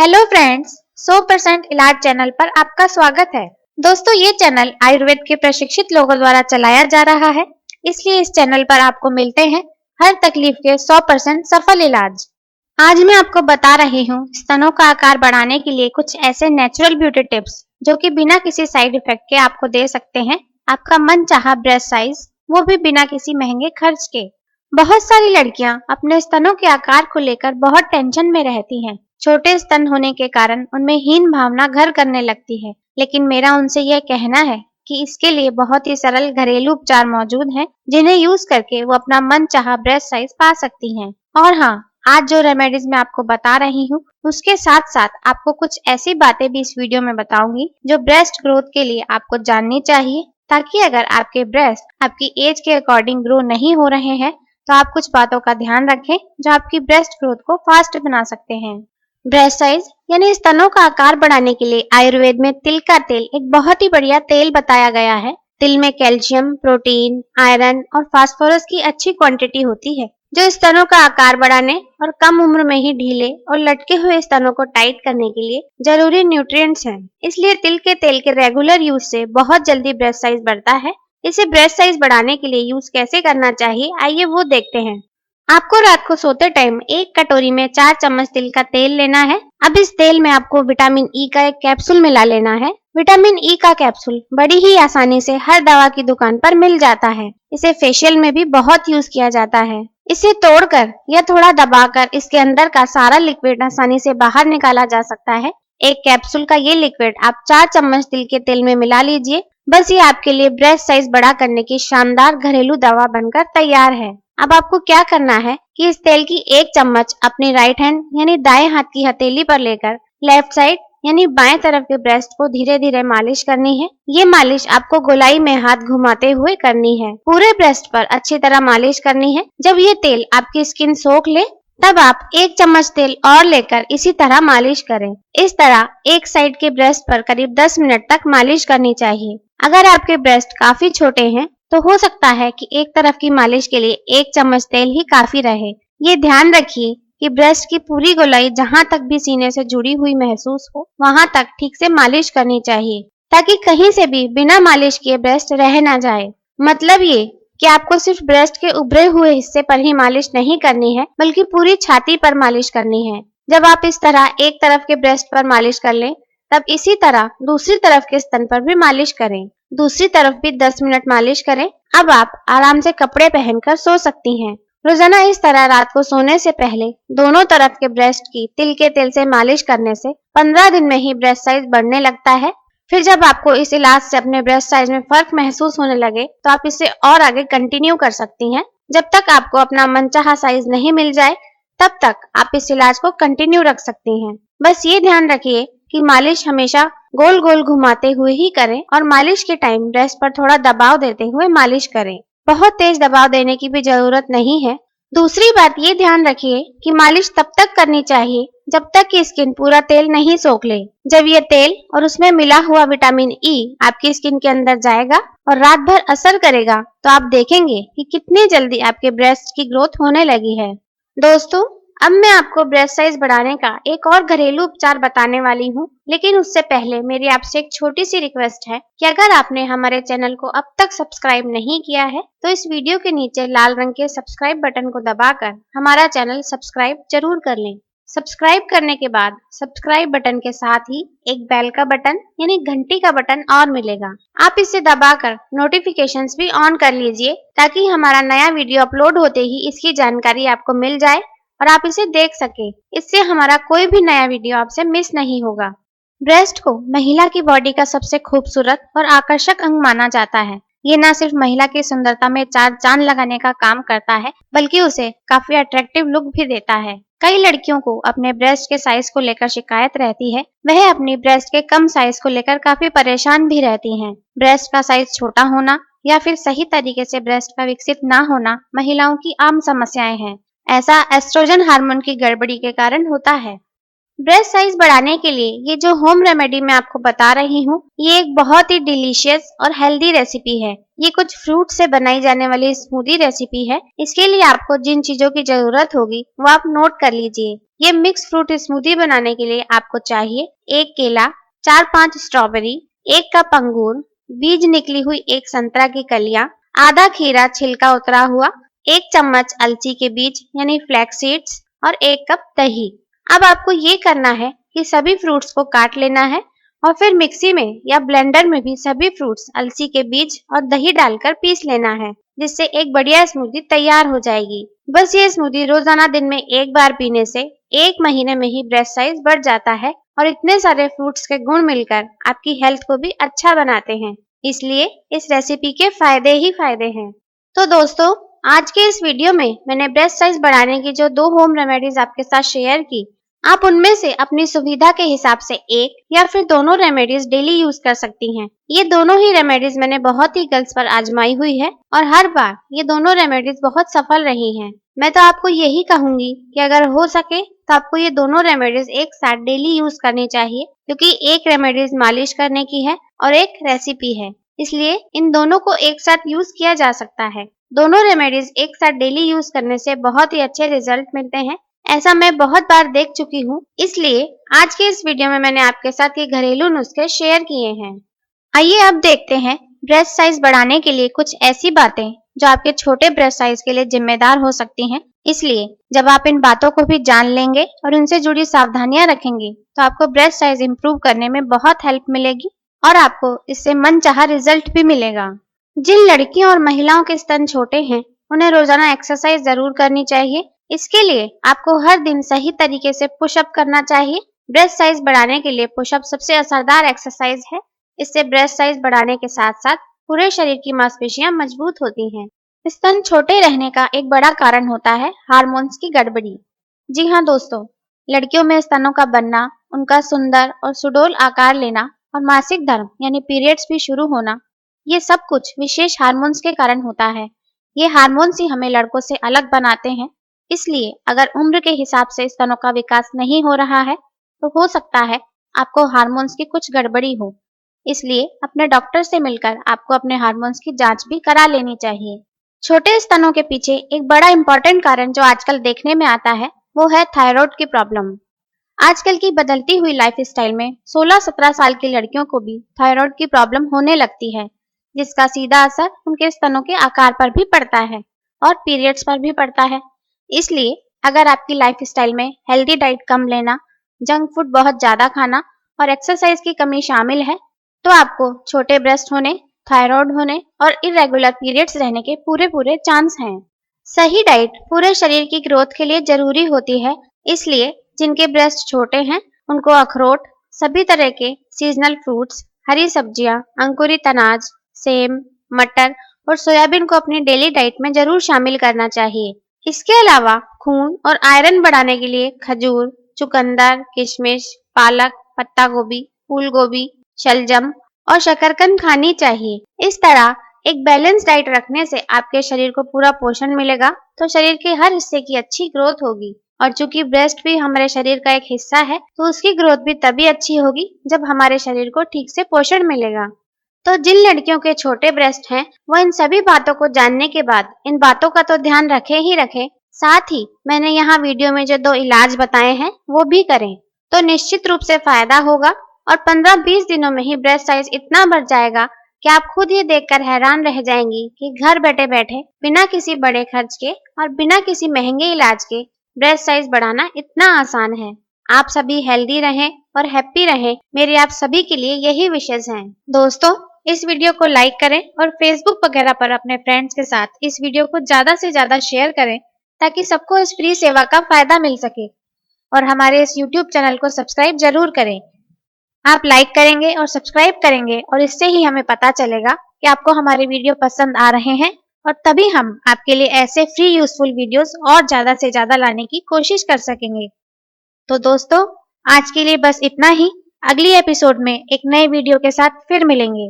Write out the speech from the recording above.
Hello friends, 100% इलाज channel पर आपका स्वागत है। दोस्तों, ये चैनल आयुर्वेद के प्रशिक्षित लोगों द्वारा चलाया जा रहा है, इसलिए इस चैनल पर आपको मिलते हैं हर तकलीफ के 100% सफल इलाज। आज मैं आपको बता रही हूँ स्तनों का आकार बढ़ाने के लिए कुछ ऐसे नेचुरल ब्यूटी टिप्स जो कि बिना किसी साइड इफेक्ट के आपको दे सकते हैं आपका मनचाहा ब्रेस्ट साइज, वो भी बिना किसी महंगे खर्च के। बहुत सारी लड़कियां अपने स्तनों के आकार को लेकर बहुत टेंशन में रहती हैं। छोटे स्तन होने के कारण उनमें हीन भावना घर करने लगती है, लेकिन मेरा उनसे यह कहना है कि इसके लिए बहुत ही सरल घरेलू उपचार मौजूद हैं, जिन्हें यूज करके वो अपना मनचाहा ब्रेस्ट साइज पा सकती हैं। और हाँ, आज जो रेमेडीज मैं आपको बता रही हूँ, उसके साथ साथ आपको कुछ ऐसी बातें भी इस वीडियो में बताऊंगी जो ब्रेस्ट ग्रोथ के लिए आपको जाननी चाहिए, ताकि अगर आपके ब्रेस्ट आपकी एज के अकॉर्डिंग ग्रो नहीं हो रहे हैं तो आप कुछ बातों का ध्यान रखें जो आपकी ब्रेस्ट ग्रोथ को फास्ट बना सकते हैं। ब्रेस्ट साइज यानी स्तनों का आकार बढ़ाने के लिए आयुर्वेद में तिल का तेल एक बहुत ही बढ़िया तेल बताया गया है। तिल में कैल्शियम, प्रोटीन, आयरन और फास्फोरस की अच्छी क्वांटिटी होती है, जो स्तनों का आकार बढ़ाने और कम उम्र में ही ढीले और लटके हुए स्तनों को टाइट करने के लिए जरूरी न्यूट्रिएंट्स हैं। इसलिए तिल के तेल के रेगुलर यूज से बहुत जल्दी ब्रेस्ट साइज बढ़ता है। इसे ब्रेस्ट साइज बढ़ाने के लिए यूज कैसे करना चाहिए, आइए वो देखते हैं। आपको रात को सोते टाइम एक कटोरी में 4 चम्मच तिल का तेल लेना है। अब इस तेल में आपको विटामिन ई का एक कैप्सूल मिला लेना है। विटामिन ई का कैप्सूल बड़ी ही आसानी से हर दवा की दुकान पर मिल जाता है। इसे फेशियल में भी बहुत यूज किया जाता है। इसे तोड़कर या थोड़ा दबाकर इसके अंदर का सारा लिक्विड आसानी से बाहर निकाला जा सकता है। एक कैप्सूल का ये लिक्विड आप 4 चम्मच तिल के तेल में मिला लीजिए। बस ये आपके लिए ब्रेस्ट साइज बड़ा करने की शानदार घरेलू दवा बनकर तैयार है। अब आपको क्या करना है कि इस तेल की 1 चम्मच अपनी राइट हैंड यानी दाएं हाथ की हथेली पर लेकर लेफ्ट साइड यानी बाएं तरफ के ब्रेस्ट को धीरे धीरे मालिश करनी है। ये मालिश आपको गोलाई में हाथ घुमाते हुए करनी है। पूरे ब्रेस्ट पर अच्छी तरह मालिश करनी है। जब ये तेल आपकी स्किन सोख ले, तब आप 1 चम्मच तेल और लेकर इसी तरह मालिश करें। इस तरह एक साइड के ब्रेस्ट पर करीब 10 मिनट तक मालिश करनी चाहिए। अगर आपके ब्रेस्ट काफी छोटे हैं तो हो सकता है कि एक तरफ की मालिश के लिए 1 चम्मच तेल ही काफी रहे। ये ध्यान रखिए कि ब्रेस्ट की पूरी गोलाई जहां तक भी सीने से जुड़ी हुई महसूस हो, वहां तक ठीक से मालिश करनी चाहिए, ताकि कहीं से भी बिना मालिश किए ब्रेस्ट रह ना जाए। मतलब ये कि आपको सिर्फ ब्रेस्ट के उभरे हुए हिस्से पर ही मालिश नहीं करनी है, बल्कि पूरी छाती पर मालिश करनी है। जब आप इस तरह एक तरफ के ब्रेस्ट पर मालिश कर लें, तब इसी तरह दूसरी तरफ के स्तन पर भी मालिश करें। दूसरी तरफ भी 10 मिनट मालिश करें। अब आप आराम से कपड़े पहनकर सो सकती हैं। रोजाना इस तरह रात को सोने से पहले दोनों तरफ के ब्रेस्ट की तिल के तेल से मालिश करने से 15 दिन में ही ब्रेस्ट साइज बढ़ने लगता है। फिर जब आपको इस इलाज से अपने ब्रेस्ट साइज में फर्क महसूस होने लगे, तो आप इसे और आगे कंटिन्यू कर सकती हैं। जब तक आपको अपना मनचाहा साइज नहीं मिल जाए, तब तक आप इस इलाज को कंटिन्यू रख सकती हैं। बस ये ध्यान रखिए कि मालिश हमेशा गोल गोल घुमाते हुए ही करें और मालिश के टाइम ब्रेस्ट पर थोड़ा दबाव देते हुए मालिश करें। बहुत तेज दबाव देने की भी जरूरत नहीं है। दूसरी बात ये ध्यान रखिए कि मालिश तब तक करनी चाहिए जब तक कि स्किन पूरा तेल नहीं सोख ले। जब ये तेल और उसमें मिला हुआ विटामिन ई आपकी स्किन के अंदर जाएगा और रात भर असर करेगा, तो आप देखेंगे कि कितनी जल्दी आपके ब्रेस्ट की ग्रोथ होने लगी है। दोस्तों, अब मैं आपको ब्रेस्ट साइज बढ़ाने का एक और घरेलू उपचार बताने वाली हूँ, लेकिन उससे पहले मेरी आपसे एक छोटी सी रिक्वेस्ट है कि अगर आपने हमारे चैनल को अब तक सब्सक्राइब नहीं किया है, तो इस वीडियो के नीचे लाल रंग के सब्सक्राइब बटन को दबाकर हमारा चैनल सब्सक्राइब जरूर कर लें। सब्सक्राइब करने के बाद सब्सक्राइब बटन के साथ ही एक बेल का बटन यानी घंटी का बटन और मिलेगा। आप इसे दबाकर नोटिफिकेशंस भी ऑन कर लीजिए, ताकि हमारा नया वीडियो अपलोड होते ही इसकी जानकारी आपको मिल जाए और आप इसे देख सके। इससे हमारा कोई भी नया वीडियो आपसे मिस नहीं होगा। ब्रेस्ट को महिला की बॉडी का सबसे खूबसूरत और आकर्षक अंग माना जाता है। ये न सिर्फ महिला की सुंदरता में चार चांद लगाने का काम करता है, बल्कि उसे काफी अट्रैक्टिव लुक भी देता है। कई लड़कियों को अपने ब्रेस्ट के साइज को लेकर शिकायत रहती है। वह अपनी ब्रेस्ट के कम साइज को लेकर काफी परेशान भी रहती हैं। ब्रेस्ट का साइज छोटा होना या फिर सही तरीके से ब्रेस्ट का विकसित न होना महिलाओं की आम समस्याएं हैं। ऐसा एस्ट्रोजन हार्मोन की गड़बड़ी के कारण होता है। ब्रेस्ट साइज बढ़ाने के लिए ये जो होम रेमेडी मैं आपको बता रही हूँ, ये एक बहुत ही डिलीशियस और हेल्दी रेसिपी है। ये कुछ फ्रूट से बनाई जाने वाली स्मूदी रेसिपी है। इसके लिए आपको जिन चीजों की जरूरत होगी वो आप नोट कर लीजिए। ये मिक्स फ्रूट स्मूदी बनाने के लिए आपको चाहिए 1 केला, 4-5 स्ट्रॉबेरी, 1 कप अंगूर, बीज निकली हुई 1 संतरा की कलियां, आधा खीरा छिलका उतरा हुआ, 1 चम्मच अलसी के बीज यानी फ्लैक्स सीड्स और 1 कप दही। अब आपको ये करना है कि सभी फ्रूट्स को काट लेना है और फिर मिक्सी में या ब्लेंडर में भी सभी फ्रूट्स, अलसी के बीज और दही डालकर पीस लेना है, जिससे एक बढ़िया स्मूदी तैयार हो जाएगी। बस ये स्मूदी रोजाना दिन में 1 बार पीने से 1 महीने में ही ब्रेस्ट साइज बढ़ जाता है और इतने सारे फ्रूट्स के गुण मिलकर आपकी हेल्थ को भी अच्छा बनाते हैं। इसलिए इस रेसिपी के फायदे ही फायदे हैं। तो दोस्तों, आज के इस वीडियो में मैंने ब्रेस्ट साइज बढ़ाने की जो 2 होम रेमेडीज आपके साथ शेयर की, आप उनमें से अपनी सुविधा के हिसाब से एक या फिर दोनों रेमेडीज डेली यूज कर सकती हैं। ये दोनों ही रेमेडीज मैंने बहुत ही गर्ल्स पर आजमाई हुई है और हर बार ये दोनों रेमेडीज बहुत सफल रही हैं। मैं तो आपको यही कहूंगी कि अगर हो सके तो आपको ये दोनों रेमेडीज एक साथ डेली यूज करनी चाहिए, क्योंकि एक रेमेडीज मालिश करने की है और एक रेसिपी है, इसलिए इन दोनों को एक साथ यूज किया जा सकता है। दोनों रेमेडीज एक साथ डेली यूज करने से बहुत ही अच्छे रिजल्ट मिलते हैं। ऐसा मैं बहुत बार देख चुकी हूँ, इसलिए आज के इस वीडियो में मैंने आपके साथ ये घरेलू नुस्खे शेयर किए हैं। आइए अब देखते हैं ब्रेस्ट साइज बढ़ाने के लिए कुछ ऐसी बातें जो आपके छोटे ब्रेस्ट साइज के लिए जिम्मेदार हो सकती हैं। इसलिए जब आप इन बातों को भी जान लेंगे और उनसे जुड़ी सावधानियां रखेंगे तो आपको ब्रेस्ट साइज इंप्रूव करने में बहुत हेल्प मिलेगी और आपको इससे मनचाहा रिजल्ट भी मिलेगा। जिन लड़कियों और महिलाओं के स्तन छोटे हैं, उन्हें रोजाना एक्सरसाइज जरूर करनी चाहिए। इसके लिए आपको हर दिन सही तरीके से पुशअप करना चाहिए। ब्रेस्ट साइज बढ़ाने के लिए पुशअप सबसे असरदार एक्सरसाइज है। इससे ब्रेस्ट साइज बढ़ाने के साथ साथ पूरे शरीर की मांसपेशियां मजबूत होती हैं। स्तन छोटे रहने का एक बड़ा कारण होता है हार्मोन्स की गड़बड़ी। जी हाँ दोस्तों, लड़कियों में स्तनों का बनना, उनका सुंदर और सुडौल आकार लेना और मासिक धर्म यानी पीरियड्स भी शुरू होना, ये सब कुछ विशेष हार्मोन्स के कारण होता है। ये हार्मोन्स ही हमें लड़कों से अलग बनाते हैं। इसलिए अगर उम्र के हिसाब से स्तनों का विकास नहीं हो रहा है तो हो सकता है आपको हार्मोन्स की कुछ गड़बड़ी हो। इसलिए अपने डॉक्टर से मिलकर आपको अपने हार्मोन्स की जांच भी करा लेनी चाहिए। छोटे स्तनों के पीछे एक बड़ा इंपॉर्टेंट कारण जो आजकल देखने में आता है वो है थायराइड की प्रॉब्लम। आजकल की बदलती हुई लाइफस्टाइल में 16-17 साल की लड़कियों को भी थायराइड की प्रॉब्लम होने लगती है, जिसका सीधा असर उनके स्तनों के आकार पर भी पड़ता है और पीरियड्स पर भी पड़ता है। इसलिए अगर आपकी लाइफस्टाइल में हेल्दी डाइट कम लेना, जंक फूड बहुत ज्यादा खाना और एक्सरसाइज की कमी शामिल है, तो आपको छोटे ब्रेस्ट होने, थायराइड होने और इरेगुलर पीरियड्स रहने के पूरे चांस हैं। सही डाइट पूरे शरीर की ग्रोथ के लिए जरूरी होती है। इसलिए जिनके ब्रेस्ट छोटे हैं उनको अखरोट, सभी तरह के सीजनल फ्रूट्स, हरी सब्जियां, अंकुरित अनाज, सेम, मटर और सोयाबीन को अपनी डेली डाइट में जरूर शामिल करना चाहिए। इसके अलावा खून और आयरन बढ़ाने के लिए खजूर, चुकंदर, किशमिश, पालक, पत्ता गोभी, फूल गोभी, शलजम और शकरकंद खानी चाहिए। इस तरह एक बैलेंस डाइट रखने से आपके शरीर को पूरा पोषण मिलेगा, तो शरीर के हर हिस्से की अच्छी ग्रोथ होगी। और चूंकि ब्रेस्ट भी हमारे शरीर का एक हिस्सा है, तो उसकी ग्रोथ भी तभी अच्छी होगी जब हमारे शरीर को ठीक से पोषण मिलेगा। तो जिन लड़कियों के छोटे ब्रेस्ट हैं, वो इन सभी बातों को जानने के बाद इन बातों का तो ध्यान रखें ही रखें, साथ ही मैंने यहाँ वीडियो में जो 2 इलाज बताए हैं वो भी करें, तो निश्चित रूप से फायदा होगा और 15-20 दिनों में ही ब्रेस्ट साइज इतना बढ़ जाएगा कि आप खुद ही देखकर हैरान रह जाएंगी कि घर बैठे बैठे बिना किसी बड़े खर्च के और बिना किसी महंगे इलाज के ब्रेस्ट साइज बढ़ाना इतना आसान है। आप सभी हेल्दी रहें और हैप्पी रहें, मेरे आप सभी के लिए यही विशेष हैं। दोस्तों, इस वीडियो को लाइक करें और फेसबुक वगैरह पर अपने फ्रेंड्स के साथ इस वीडियो को ज्यादा से ज्यादा शेयर करें, ताकि सबको इस फ्री सेवा का फायदा मिल सके। और हमारे इस YouTube चैनल को सब्सक्राइब जरूर करें। आप लाइक करेंगे और सब्सक्राइब करेंगे और इससे ही हमें पता चलेगा कि आपको हमारे वीडियो पसंद आ रहे हैं, और तभी हम आपके लिए ऐसे फ्री यूजफुल वीडियोस और ज्यादा से ज्यादा लाने की कोशिश कर सकेंगे। तो दोस्तों, आज के लिए बस इतना ही। अगली एपिसोड में एक नए वीडियो के साथ फिर मिलेंगे।